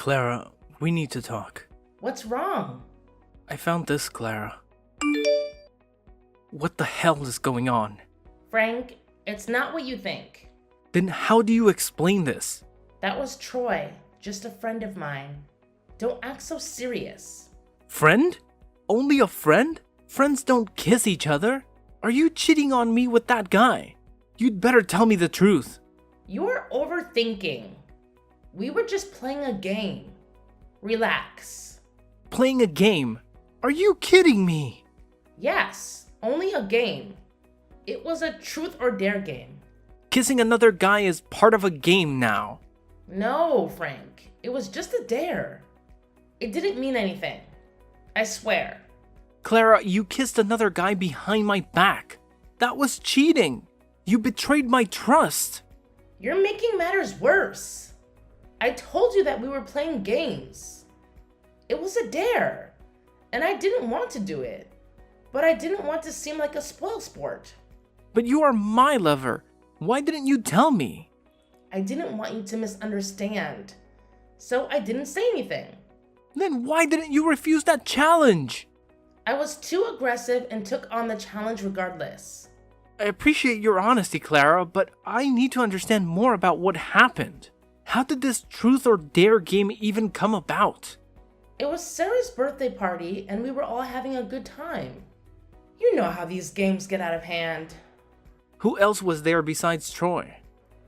Clara, we need to talk. What's wrong? I found this, Clara. What the hell is going on? Frank, it's not what you think. Then how do you explain this? That was Troy, just a friend of mine. Don't act so serious. Friend? Only a friend? Friends don't kiss each other. Are you cheating on me with that guy? You'd better tell me the truth. You're overthinking. We were just playing a game. Relax. Playing a game? Are you kidding me? Yes, only a game. It was a truth or dare game. Kissing another guy is part of a game now. No, Frank. It was just a dare. It didn't mean anything. I swear. Clara, you kissed another guy behind my back. That was cheating. You betrayed my trust. You're making matters worse. I told you that we were playing games. It was a dare, and I didn't want to do it. But I didn't want to seem like a spoilsport. But you are my lover. Why didn't you tell me? I didn't want you to misunderstand, so I didn't say anything. Then why didn't you refuse that challenge? I was too aggressive and took on the challenge regardless. I appreciate your honesty, Clara, but I need to understand more about what happened. How did this truth or dare game even come about? It was Sarah's birthday party, and we were all having a good time. You know how these games get out of hand. Who else was there besides Troy?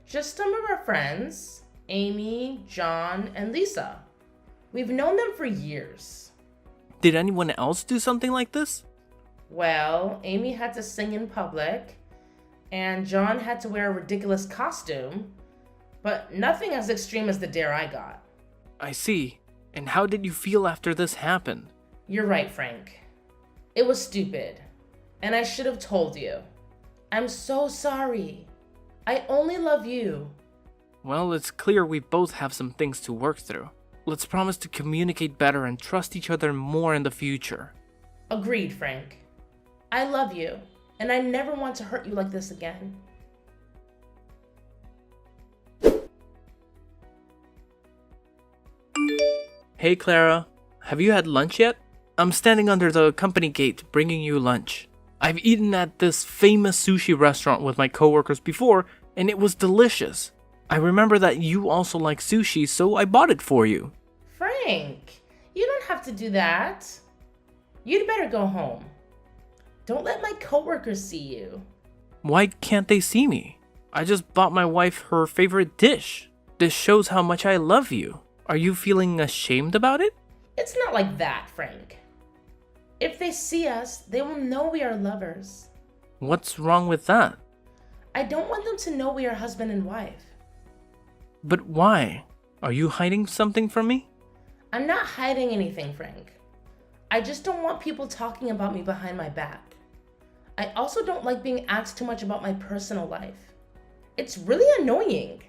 Just some of our friends, Amy, John, and Lisa. We've known them for years. Did anyone else do something like this? Well, Amy had to sing in public, and John had to wear a ridiculous costume, but nothing as extreme as the dare I got. I see. And how did you feel after this happened? You're right, Frank. It was stupid, and I should have told you. I'm so sorry. I only love you. Well, it's clear we both have some things to work through. Let's promise to communicate better and trust each other more in the future. Agreed, Frank. I love you, and I never want to hurt you like this again. Hey Clara, have you had lunch yet? I'm standing under the company gate bringing you lunch. I've eaten at this famous sushi restaurant with my coworkers before, and it was delicious. I remember that you also like sushi, so I bought it for you. Frank, you don't have to do that. You'd better go home. Don't let my coworkers see you. Why can't they see me? I just bought my wife her favorite dish. This shows how much I love you. Are you feeling ashamed about it? It's not like that, Frank. If they see us, they will know we are lovers. What's wrong with that? I don't want them to know we are husband and wife. But why? Are you hiding something from me? I'm not hiding anything, Frank. I just don't want people talking about me behind my back. I also don't like being asked too much about my personal life. It's really annoying.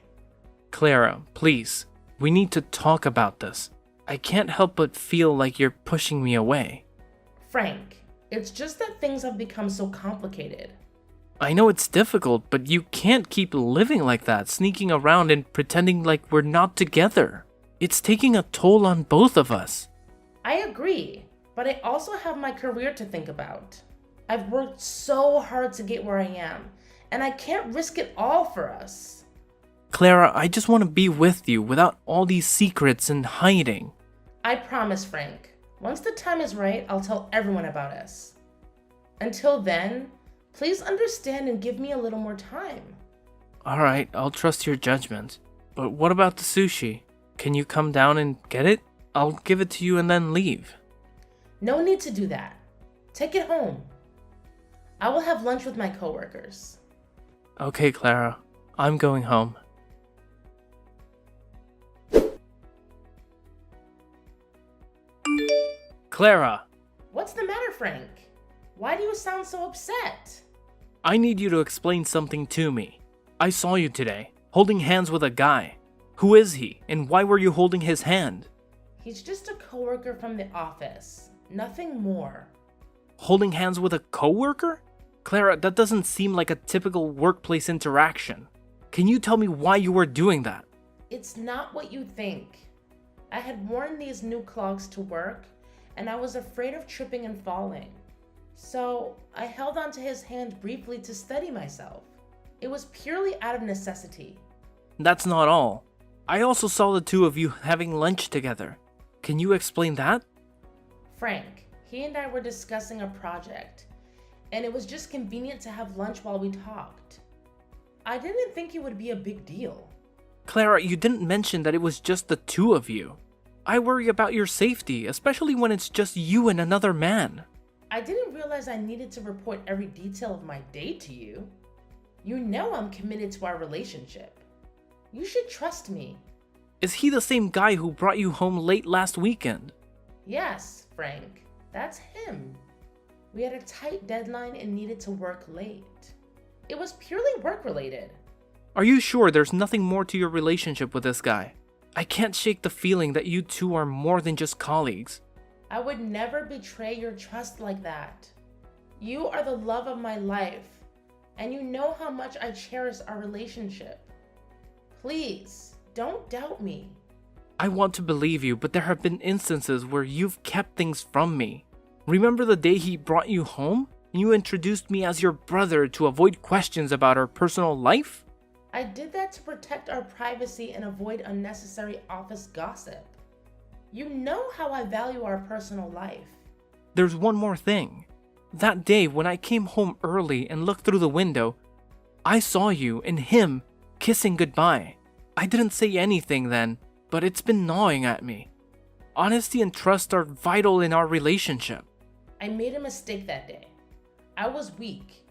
Clara, please. We need to talk about this. I can't help but feel like you're pushing me away. Frank, it's just that things have become so complicated. I know it's difficult, but you can't keep living like that, sneaking around and pretending like we're not together. It's taking a toll on both of us. I agree, but I also have my career to think about. I've worked so hard to get where I am, and I can't risk it all for us. Clara, I just want to be with you without all these secrets and hiding. I promise, Frank. Once the time is right, I'll tell everyone about us. Until then, please understand and give me a little more time. Alright, I'll trust your judgment. But what about the sushi? Can you come down and get it? I'll give it to you and then leave. No need to do that. Take it home. I will have lunch with my coworkers. Okay, Clara. I'm going home. Clara! What's the matter, Frank? Why do you sound so upset? I need you to explain something to me. I saw you today, holding hands with a guy. Who is he, and why were you holding his hand? He's just a coworker from the office. Nothing more. Holding hands with a coworker? Clara, that doesn't seem like a typical workplace interaction. Can you tell me why you were doing that? It's not what you think. I had worn these new clogs to work, and I was afraid of tripping and falling. So I held onto his hand briefly to steady myself. It was purely out of necessity. That's not all. I also saw the two of you having lunch together. Can you explain that? Frank, he and I were discussing a project, and it was just convenient to have lunch while we talked. I didn't think it would be a big deal. Clara, you didn't mention that it was just the two of you. I worry about your safety, especially when it's just you and another man. I didn't realize I needed to report every detail of my date to you. You know I'm committed to our relationship. You should trust me. Is he the same guy who brought you home late last weekend? Yes, Frank, that's him. We had a tight deadline and needed to work late. It was purely work-related. Are you sure there's nothing more to your relationship with this guy? I can't shake the feeling that you two are more than just colleagues. I would never betray your trust like that. You are the love of my life, and you know how much I cherish our relationship. Please, don't doubt me. I want to believe you, but there have been instances where you've kept things from me. Remember the day he brought you home? And you introduced me as your brother to avoid questions about our personal life? I did that to protect our privacy and avoid unnecessary office gossip. You know how I value our personal life. There's one more thing. That day when I came home early and looked through the window, I saw you and him kissing goodbye. I didn't say anything then, but it's been gnawing at me. Honesty and trust are vital in our relationship. I made a mistake that day. I was weak,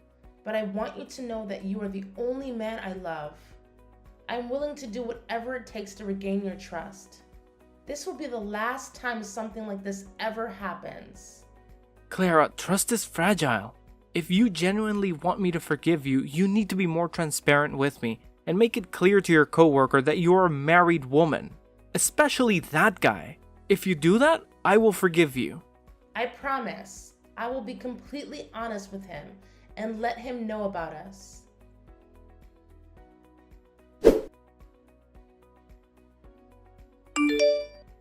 but I want you to know that you are the only man I love. I'm willing to do whatever it takes to regain your trust. This will be the last time something like this ever happens. Clara, trust is fragile. If you genuinely want me to forgive you, you need to be more transparent with me and make it clear to your coworker that you're a married woman, especially that guy. If you do that, I will forgive you. I promise I will be completely honest with him and let him know about us.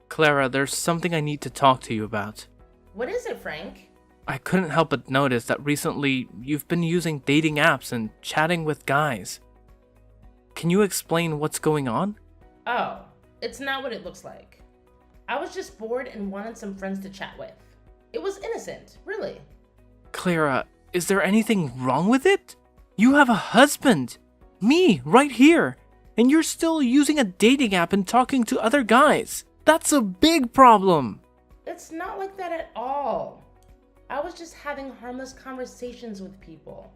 Clara, there's something I need to talk to you about. What is it, Frank? I couldn't help but notice that recently you've been using dating apps and chatting with guys. Can you explain what's going on? Oh, it's not what it looks like. I was just bored and wanted some friends to chat with. It was innocent, really. Clara, is there anything wrong with it? You have a husband. Me, right here. And you're still using a dating app and talking to other guys. That's a big problem. It's not like that at all. I was just having harmless conversations with people.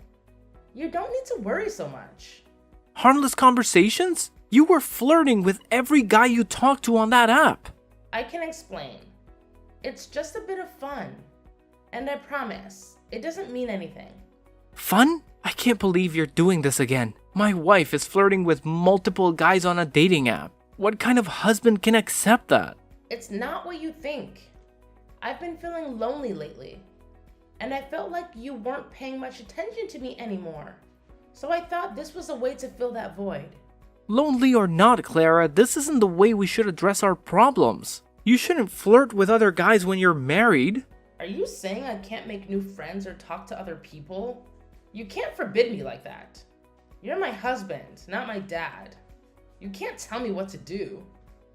You don't need to worry so much. Harmless conversations? You were flirting with every guy you talked to on that app. I can explain. It's just a bit of fun. And I promise, it doesn't mean anything. Fun? I can't believe you're doing this again. My wife is flirting with multiple guys on a dating app. What kind of husband can accept that? It's not what you think. I've been feeling lonely lately. And I felt like you weren't paying much attention to me anymore. So I thought this was a way to fill that void. Lonely or not, Clara, this isn't the way we should address our problems. You shouldn't flirt with other guys when you're married. Are you saying I can't make new friends or talk to other people? You can't forbid me like that. You're my husband, not my dad. You can't tell me what to do.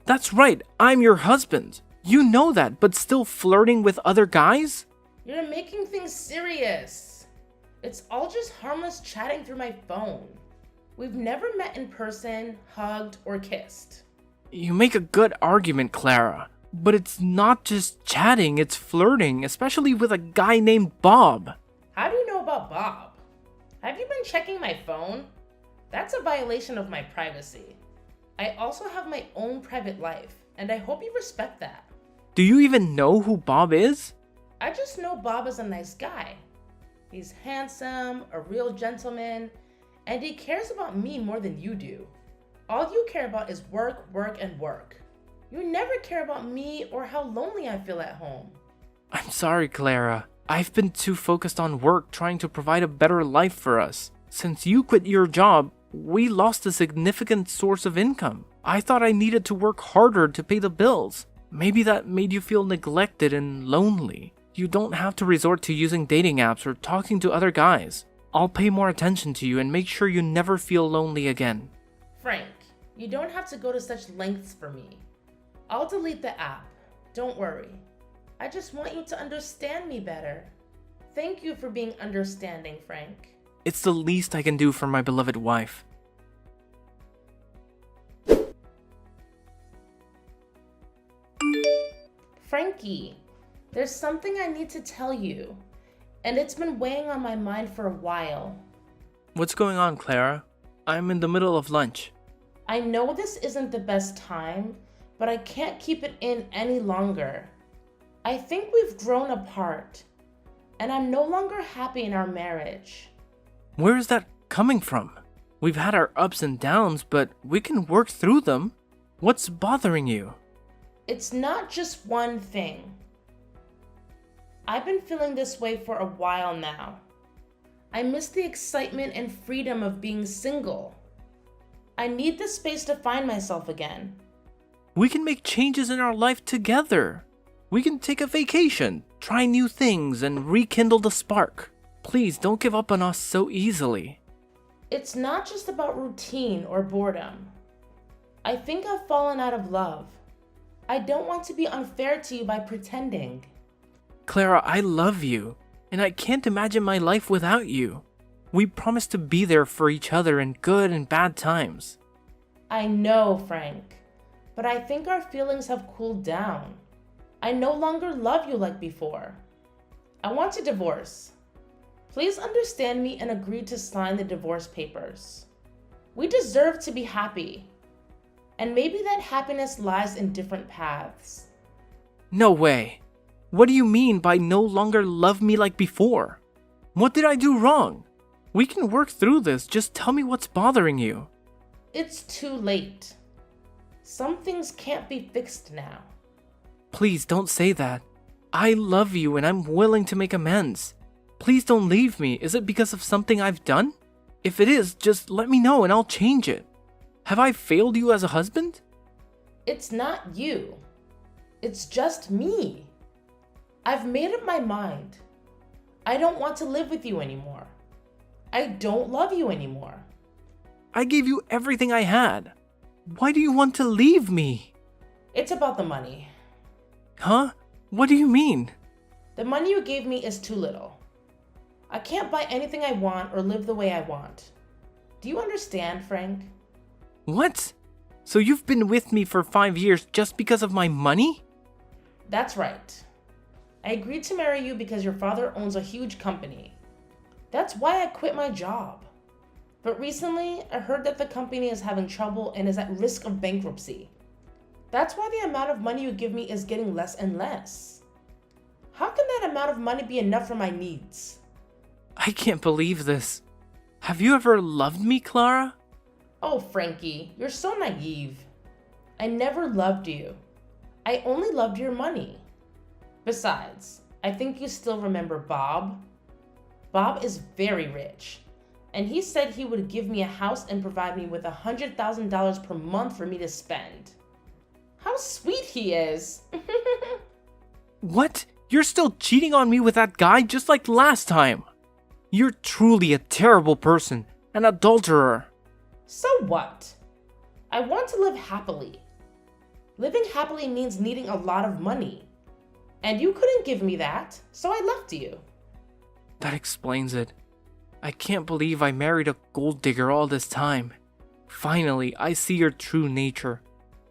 That's right, I'm your husband. You know that, but still flirting with other guys? You're making things serious. It's all just harmless chatting through my phone. We've never met in person, hugged, or kissed. You make a good argument, Clara. But it's not just chatting, it's flirting, especially with a guy named Bob. How do you know about Bob? Have you been checking my phone? That's a violation of my privacy. I also have my own private life, and I hope you respect that. Do you even know who Bob is? I just know Bob is a nice guy. He's handsome, a real gentleman, and he cares about me more than you do. All you care about is work, work, and work. You never care about me or how lonely I feel at home. I'm sorry, Clara. I've been too focused on work trying to provide a better life for us. Since you quit your job, we lost a significant source of income. I thought I needed to work harder to pay the bills. Maybe that made you feel neglected and lonely. You don't have to resort to using dating apps or talking to other guys. I'll pay more attention to you and make sure you never feel lonely again. Frank, you don't have to go to such lengths for me. I'll delete the app. Don't worry. I just want you to understand me better. Thank you for being understanding, Frank. It's the least I can do for my beloved wife. Frankie, there's something I need to tell you, and it's been weighing on my mind for a while. What's going on, Clara? I'm in the middle of lunch. I know this isn't the best time, but I can't keep it in any longer. I think we've grown apart, and I'm no longer happy in our marriage. Where is that coming from? We've had our ups and downs, but we can work through them. What's bothering you? It's not just one thing. I've been feeling this way for a while now. I miss the excitement and freedom of being single. I need the space to find myself again. We can make changes in our life together. We can take a vacation, try new things, and rekindle the spark. Please don't give up on us so easily. It's not just about routine or boredom. I think I've fallen out of love. I don't want to be unfair to you by pretending. Clara, I love you, and I can't imagine my life without you. We promised to be there for each other in good and bad times. I know, Frank, but I think our feelings have cooled down. I no longer love you like before. I want a divorce. Please understand me and agree to sign the divorce papers. We deserve to be happy. And maybe that happiness lies in different paths. No way. What do you mean by no longer love me like before? What did I do wrong? We can work through this, just tell me what's bothering you. It's too late. Some things can't be fixed now. Please don't say that. I love you and I'm willing to make amends. Please don't leave me. Is it because of something I've done? If it is, just let me know and I'll change it. Have I failed you as a husband? It's not you. It's just me. I've made up my mind. I don't want to live with you anymore. I don't love you anymore. I gave you everything I had. Why do you want to leave me? It's about the money. Huh? What do you mean? The money you gave me is too little. I can't buy anything I want or live the way I want. Do you understand, Frank? What? So you've been with me for 5 years just because of my money? That's right. I agreed to marry you because your father owns a huge company. That's why I quit my job. But recently, I heard that the company is having trouble and is at risk of bankruptcy. That's why the amount of money you give me is getting less and less. How can that amount of money be enough for my needs? I can't believe this. Have you ever loved me, Clara? Oh, Frankie, you're so naive. I never loved you. I only loved your money. Besides, I think you still remember Bob. Bob is very rich, and he said he would give me a house and provide me with $100,000 per month for me to spend. How sweet he is! What? You're still cheating on me with that guy just like last time? You're truly a terrible person, an adulterer. So what? I want to live happily. Living happily means needing a lot of money. And you couldn't give me that, so I left you. That explains it. I can't believe I married a gold digger all this time. Finally, I see your true nature.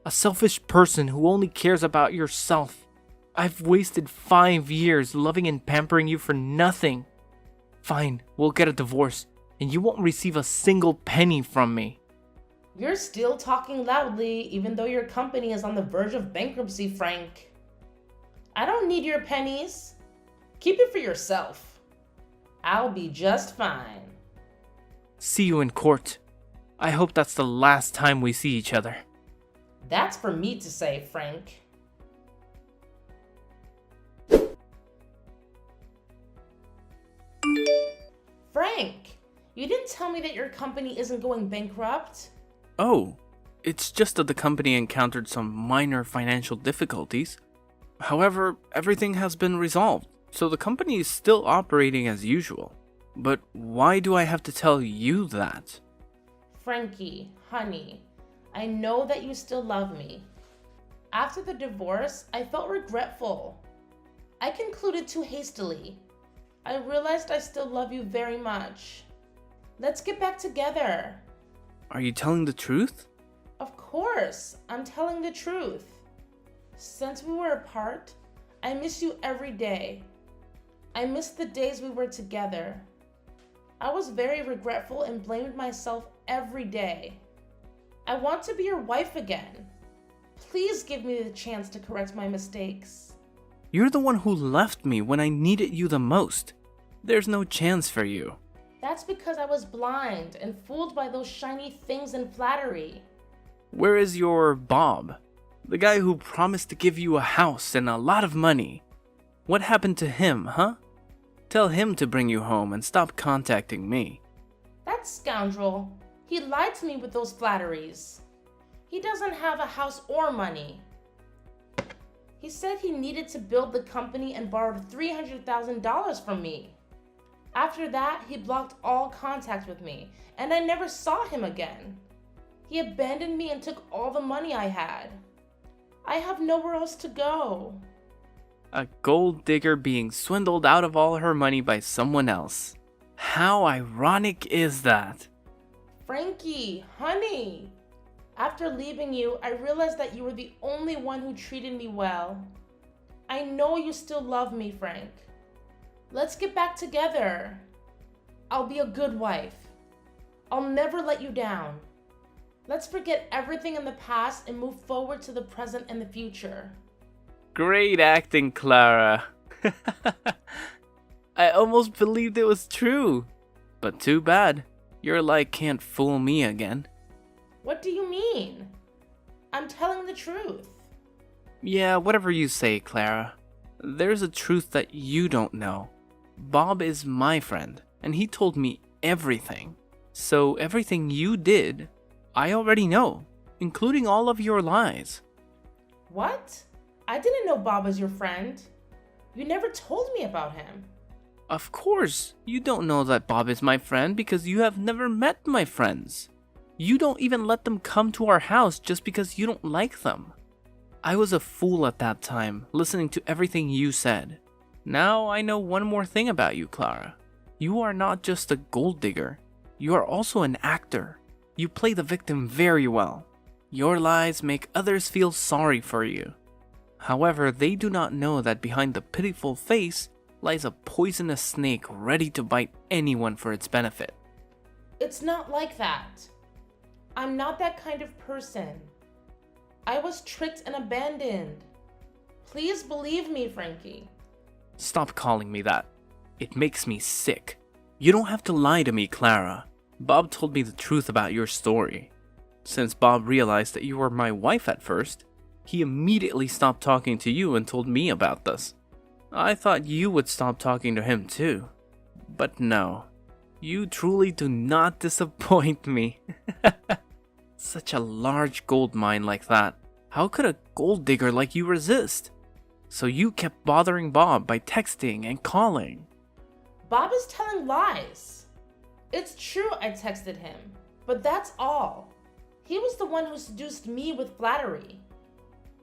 A selfish person who only cares about yourself. I've wasted 5 years loving and pampering you for nothing. Fine, we'll get a divorce, and you won't receive a single penny from me. You're still talking loudly, even though your company is on the verge of bankruptcy, Frank. I don't need your pennies. Keep it for yourself. I'll be just fine. See you in court. I hope that's the last time we see each other. That's for me to say, Frank. Frank, you didn't tell me that your company isn't going bankrupt. Oh, It's just that the company encountered some minor financial difficulties. However, everything has been resolved, so the company is still operating as usual. But why do I have to tell you that? Frankie, honey, I know that you still love me. After the divorce, I felt regretful. I concluded too hastily. I realized I still love you very much. Let's get back together. Are you telling the truth? Of course, I'm telling the truth. Since we were apart, I miss you every day. I miss the days we were together. I was very regretful and blamed myself every day. I want to be your wife again. Please give me the chance to correct my mistakes. You're the one who left me when I needed you the most. There's no chance for you. That's because I was blind and fooled by those shiny things and flattery. Where is your Bob? The guy who promised to give you a house and a lot of money. What happened to him, huh? Tell him to bring you home and stop contacting me. That scoundrel. He lied to me with those flatteries. He doesn't have a house or money. He said he needed to build the company and borrowed $300,000 from me. After that, he blocked all contact with me, and I never saw him again. He abandoned me and took all the money I had. I have nowhere else to go. A gold digger being swindled out of all her money by someone else. How ironic is that? Frankie, honey. After leaving you, I realized that you were the only one who treated me well. I know you still love me, Frank. Let's get back together. I'll be a good wife. I'll never let you down. Let's forget everything in the past and move forward to the present and the future. Great acting, Clara. I almost believed it was true. But too bad. Your lie can't fool me again. What do you mean? I'm telling the truth. Yeah, whatever you say, Clara. There's a truth that you don't know. Bob is my friend, and he told me everything. So everything you did, I already know, including all of your lies. What? I didn't know Bob was your friend. You never told me about him. Of course, you don't know that Bob is my friend because you have never met my friends. You don't even let them come to our house just because you don't like them. I was a fool at that time, listening to everything you said. Now I know one more thing about you, Clara. You are not just a gold digger. You are also an actor. You play the victim very well. Your lies make others feel sorry for you. However, they do not know that behind the pitiful face lies a poisonous snake ready to bite anyone for its benefit. It's not like that. I'm not that kind of person. I was tricked and abandoned. Please believe me, Frankie. Stop calling me that. It makes me sick. You don't have to lie to me, Clara. Bob told me the truth about your story. Since Bob realized that you were my wife at first, he immediately stopped talking to you and told me about this. I thought you would stop talking to him too. But no. You truly do not disappoint me. Such a large gold mine like that. How could a gold digger like you resist? So you kept bothering Bob by texting and calling. Bob is telling lies. It's true I texted him, but that's all. He was the one who seduced me with flattery.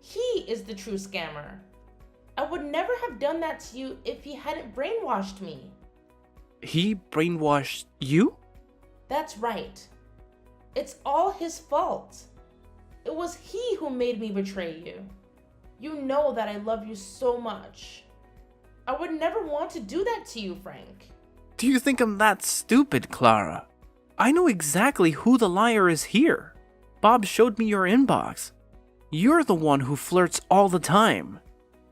He is the true scammer. I would never have done that to you if he hadn't brainwashed me. He brainwashed you? That's right. It's all his fault. It was he who made me betray you. You know that I love you so much. I would never want to do that to you, Frank. Do you think I'm that stupid, Clara? I know exactly who the liar is here. Bob showed me your inbox. You're the one who flirts all the time.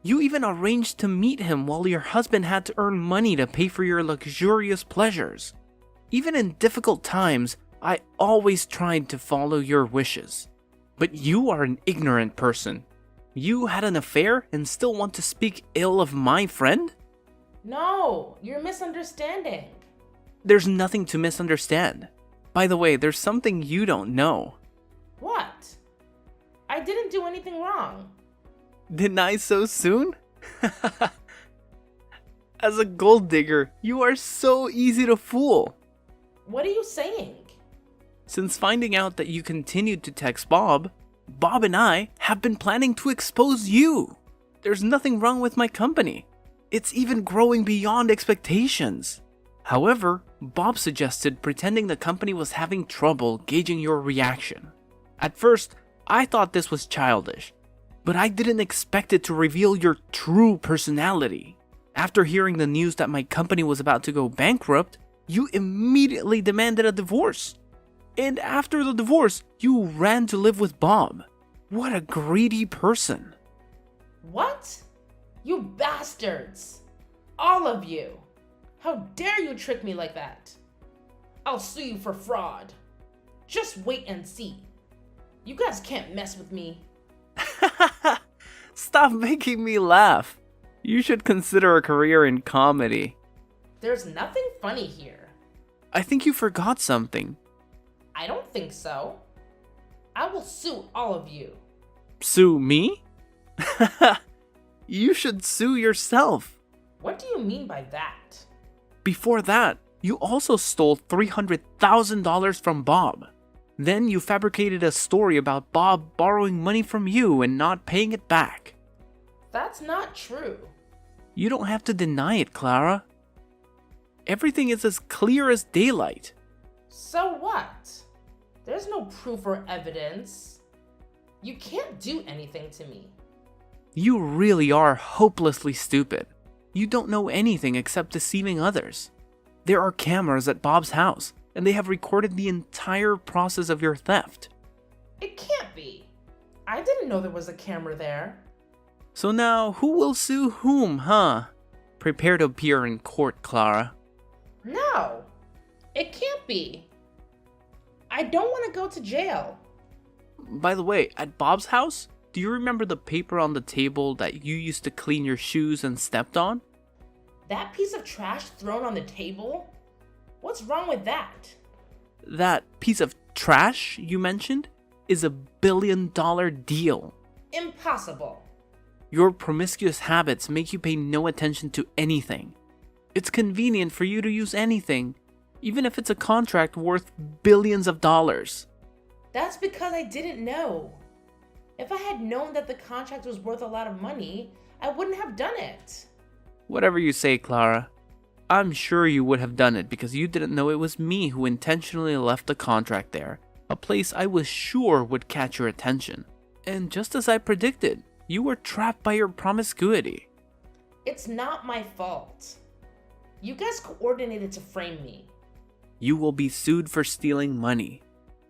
You even arranged to meet him while your husband had to earn money to pay for your luxurious pleasures. Even in difficult times, I always tried to follow your wishes. But you are an ignorant person. You had an affair and still want to speak ill of my friend? No, you're misunderstanding. There's nothing to misunderstand. By the way, there's something you don't know. What? I didn't do anything wrong. Deny so soon? As a gold digger, you are so easy to fool. What are you saying? Since finding out that you continued to text Bob, Bob and I have been planning to expose you. There's nothing wrong with my company. It's even growing beyond expectations. However, Bob suggested pretending the company was having trouble gauging your reaction. At first, I thought this was childish, but I didn't expect it to reveal your true personality. After hearing the news that my company was about to go bankrupt, you immediately demanded a divorce. And after the divorce, you ran to live with Bob. What a greedy person. What? You bastards! All of you! How dare you trick me like that? I'll sue you for fraud. Just wait and see. You guys can't mess with me. Stop making me laugh. You should consider a career in comedy. There's nothing funny here. I think you forgot something. I don't think so. I will sue all of you. Sue me? You should sue yourself. What do you mean by that? Before that, you also stole $300,000 from Bob. Then you fabricated a story about Bob borrowing money from you and not paying it back. That's not true. You don't have to deny it, Clara. Everything is as clear as daylight. So what? There's no proof or evidence. You can't do anything to me. You really are hopelessly stupid. You don't know anything except deceiving others. There are cameras at Bob's house, and they have recorded the entire process of your theft. It can't be. I didn't know there was a camera there. So now, who will sue whom, huh? Prepare to appear in court, Clara. No, it can't be. I don't want to go to jail. By the way, at Bob's house, do you remember the paper on the table that you used to clean your shoes and stepped on? That piece of trash thrown on the table? What's wrong with that? That piece of trash you mentioned is $1 billion deal. Impossible. Your promiscuous habits make you pay no attention to anything. It's convenient for you to use anything, even if it's a contract worth billions of dollars. That's because I didn't know. If I had known that the contract was worth a lot of money, I wouldn't have done it. Whatever you say, Clara. I'm sure you would have done it because you didn't know it was me who intentionally left the contract there, a place I was sure would catch your attention. And just as I predicted, you were trapped by your promiscuity. It's not my fault. You guys coordinated to frame me. You will be sued for stealing money.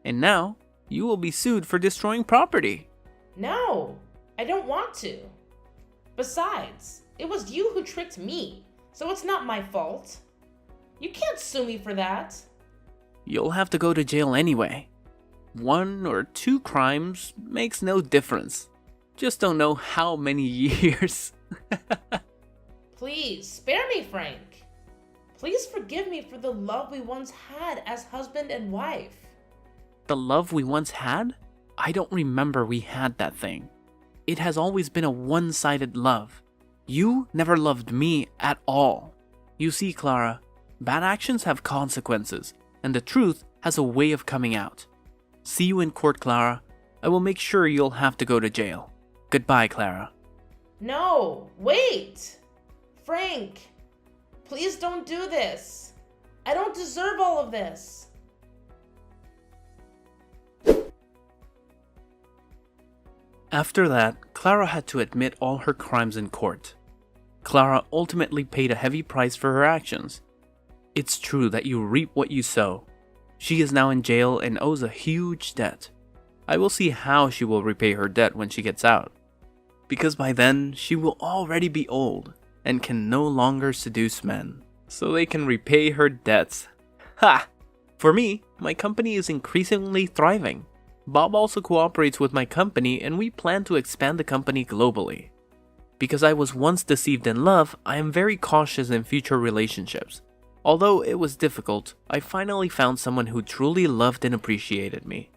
And now, you will be sued for destroying property. No, I don't want to. Besides, it was you who tricked me, so it's not my fault. You can't sue me for that. You'll have to go to jail anyway. 1 or 2 crimes makes no difference. Just don't know how many years. Please, spare me, Frank. Please forgive me for the love we once had as husband and wife. The love we once had? I don't remember we had that thing. It has always been a one-sided love. You never loved me at all. You see, Clara, bad actions have consequences, and the truth has a way of coming out. See you in court, Clara. I will make sure you'll have to go to jail. Goodbye, Clara. No, wait! Frank, please don't do this. I don't deserve all of this. After that, Clara had to admit all her crimes in court. Clara ultimately paid a heavy price for her actions. It's true that you reap what you sow. She is now in jail and owes a huge debt. I will see how she will repay her debt when she gets out. Because by then, she will already be old and can no longer seduce men, so they can repay her debts. Ha! For me, my company is increasingly thriving. Bob also cooperates with my company and we plan to expand the company globally. Because I was once deceived in love, I am very cautious in future relationships. Although it was difficult, I finally found someone who truly loved and appreciated me.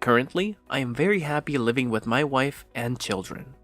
Currently, I am very happy living with my wife and children.